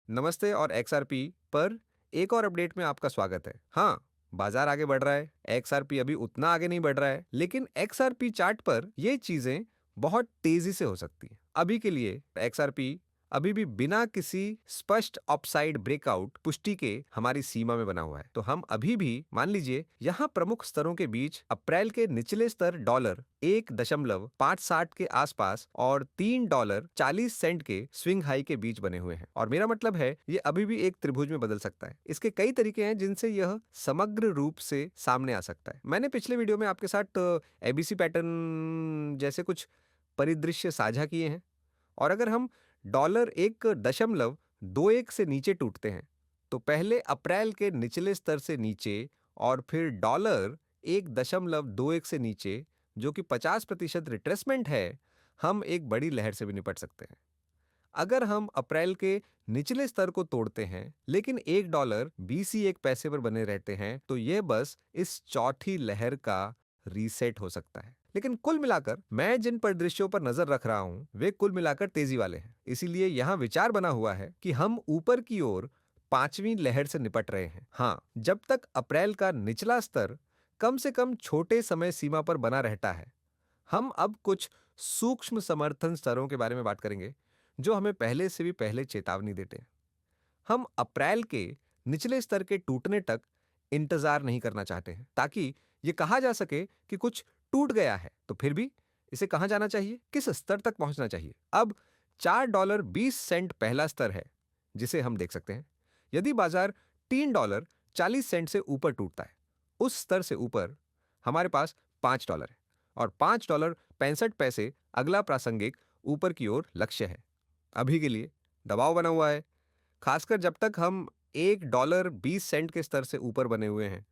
नमस्ते और XRP पर एक और अपडेट में आपका स्वागत है। हाँ, बाजार आगे बढ़ रहा है, XRP अभी उतना आगे नहीं बढ़ रहा है, लेकिन XRP चार्ट पर ये चीजें बहुत तेजी से हो सकती हैं। अभी के लिए XRP अभी भी बिना किसी स्पष्ट अपसाइड ब्रेकआउट पुष्टि के हमारी सीमा में बना हुआ है। तो हम अभी भी मान लीजिए यहाँ प्रमुख स्तरों के बीच अप्रैल के निचले स्तर $1.560 के आसपास और $3.40 के स्विंग हाई के बीच बने हुए हैं। और मेरा मतलब है ये अभी भी एक त्रिभुज में बदल सकता है। इसके कई तरीके हैं जिनसे यह समग्र रूप से सामने आ सकता है। मैंने पिछले वीडियो में आपके साथ ABC पैटर्न जैसे कुछ परिदृश्य साझा किए हैं। और अगर हम $1.21 से नीचे टूटते हैं तो पहले अप्रैल के निचले स्तर से नीचे और फिर $1.21 से नीचे, जो कि 50% रिट्रेसमेंट है, हम एक बड़ी लहर से भी निपट सकते हैं। अगर हम अप्रैल के निचले स्तर को तोड़ते हैं लेकिन $1.21 पर बने रहते हैं तो यह बस इस चौथी लहर का रीसेट हो सकता है। लेकिन कुल मिलाकर मैं जिन परिदृश्यों पर नजर रख रहा हूं वे कुल मिलाकर तेजी वाले हैं। इसीलिए यहां विचार बना हुआ है कि हम ऊपर की ओर पांचवी लहर से निपट रहे हैं। हाँ, जब तक अप्रैल का निचला स्तर कम से कम छोटे समय सीमा पर बना रहता है। हम अब कुछ सूक्ष्म समर्थन स्तरों के बारे में बात करेंगे जो हमें पहले से भी पहले चेतावनी देते हैं। हम अप्रैल के निचले स्तर के टूटने तक इंतजार नहीं करना चाहते हैं ताकि यह कहा जा सके कि कुछ टूट गया है। तो फिर भी इसे कहां जाना चाहिए, किस स्तर तक पहुंचना चाहिए? अब $4.20 पहला स्तर है जिसे हम देख सकते हैं। यदि बाजार $3.40 से ऊपर टूटता है, उस स्तर से ऊपर हमारे पास $5 है और $5.65 अगला प्रासंगिक ऊपर की ओर लक्ष्य है। अभी के लिए दबाव बना हुआ है, खासकर जब तक हम $1.20 के स्तर से ऊपर बने हुए हैं।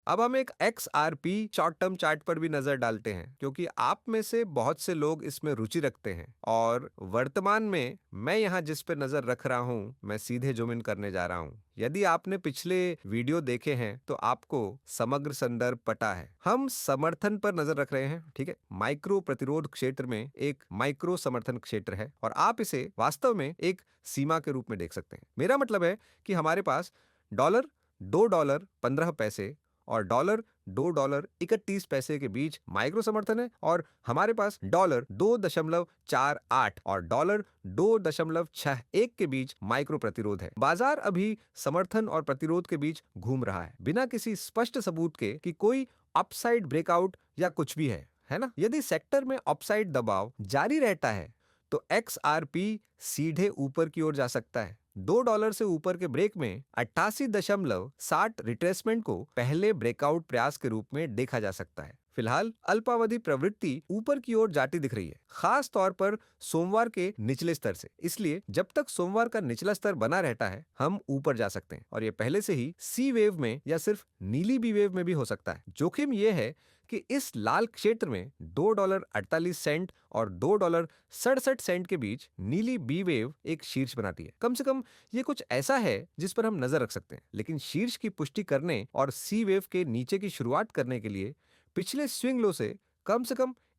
अब हम एक XRP शॉर्ट टर्म चार्ट पर भी नजर डालते हैं क्योंकि आप में से बहुत से लोग इसमें रुचि रखते हैं। और वर्तमान में मैं यहां जिस पर नजर रख रहा हूं, मैं सीधे जूम इन करने जा रहा हूं। यदि आपने पिछले वीडियो देखे हैं तो आपको समग्र संदर्भ पता है। हम समर्थन पर नजर रख रहे हैं, ठीक है। माइक्रो प्रतिरोध क्षेत्र में एक माइक्रो समर्थन क्षेत्र है और आप इसे वास्तव में एक सीमा के रूप में देख सकते हैं। मेरा मतलब है कि हमारे पास $2.15 और $2.31 के बीच माइक्रो समर्थन है और हमारे पास $2.48 और $2.61 के बीच माइक्रो प्रतिरोध है। बाजार अभी समर्थन और प्रतिरोध के बीच घूम रहा है बिना किसी स्पष्ट सबूत के कि कोई अपसाइड ब्रेकआउट या कुछ भी है ना। यदि सेक्टर में अपसाइड दबाव जारी रहता है तो XRP सीधे ऊपर की ओर जा सकता है। $2 से ऊपर के ब्रेक में 88.60 रिट्रेसमेंट को पहले ब्रेकआउट प्रयास के रूप में देखा जा सकता है। फिलहाल अल्पावधि प्रवृत्ति ऊपर की ओर जाती दिख रही है, खास तौर पर सोमवार के निचले स्तर से। इसलिए जब तक सोमवार का निचला स्तर बना रहता है हम ऊपर जा सकते हैं और यह पहले से ही सी वेव में या सिर्फ नीली बी वेव में भी हो सकता है। जोखिम यह है कि इस लाल क्षेत्र में $2.48 और $2.67 के बीच नीली बी वेव एक शीर्ष बनाती है। कम से कम ये कुछ ऐसा है जिस पर हम नजर रख सकते हैं। लेकिन शीर्ष की पुष्टि करने और सी वेव के नीचे की शुरुआत करने के लिए पिछले स्विंग लो से कम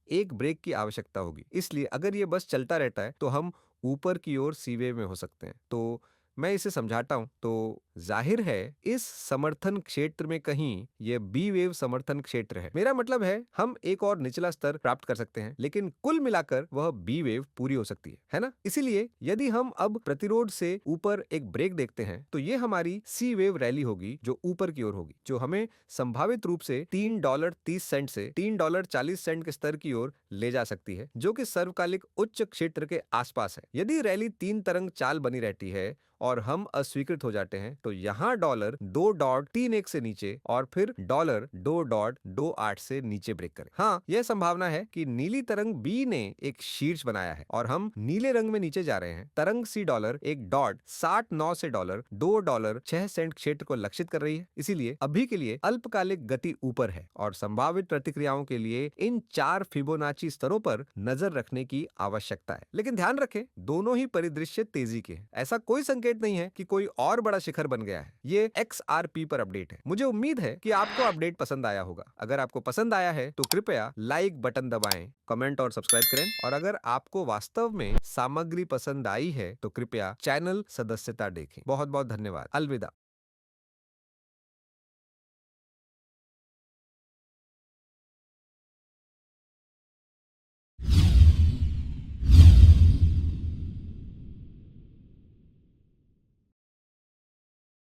एक ब्रेक की आवश्यकता होगी। इसलिए अगर ये बस चलता रहता है तो हम ऊपर की ओर सी वेव में हो सकते हैं। तो मैं इसे समझाता हूं तो जाहिर है इस समर्थन क्षेत्र में कहीं यह बी वेव समर्थन क्षेत्र है। मेरा मतलब है हम एक और निचला स्तर प्राप्त कर सकते हैं लेकिन कुल मिलाकर वह बी वेव पूरी हो सकती है ना। इसीलिए यदि हम अब प्रतिरोध से ऊपर एक ब्रेक देखते हैं तो यह हमारी सी वेव रैली होगी जो ऊपर की ओर होगी, जो हमें संभावित रूप से $3.30 से $3.40 के स्तर की ओर ले जा सकती है, जो कि सर्वकालिक उच्च क्षेत्र के आसपास है। यदि रैली 3 तरंग चाल बनी रहती है और हम अस्वीकृत हो जाते हैं तो यहां $2.31 से नीचे और फिर $2.28 से नीचे ब्रेक करें। हाँ, यह संभावना है कि नीली तरंग बी ने एक शीर्ष बनाया है और हम नीले रंग में नीचे जा रहे हैं। तरंग सी डॉलर एक $1.69 से $2.06 क्षेत्र को लक्षित कर रही है। इसीलिए अभी के लिए अल्पकालिक गति ऊपर है और संभावित प्रतिक्रियाओं के लिए इन 4 फिबोनाची स्तरों पर नजर रखने की आवश्यकता है। लेकिन ध्यान रखें, दोनों ही परिदृश्य तेजी के हैं। ऐसा कोई संकेत नहीं है कि कोई और बड़ा शिखर बन गया है। ये XRP पर अपडेट है। मुझे उम्मीद है कि आपको अपडेट पसंद आया होगा। अगर आपको पसंद आया है तो कृपया लाइक बटन दबाएं, कमेंट और सब्सक्राइब करें, और अगर आपको वास्तव में सामग्री पसंद आई है तो कृपया चैनल सदस्यता देखें। बहुत बहुत धन्यवाद। अलविदा।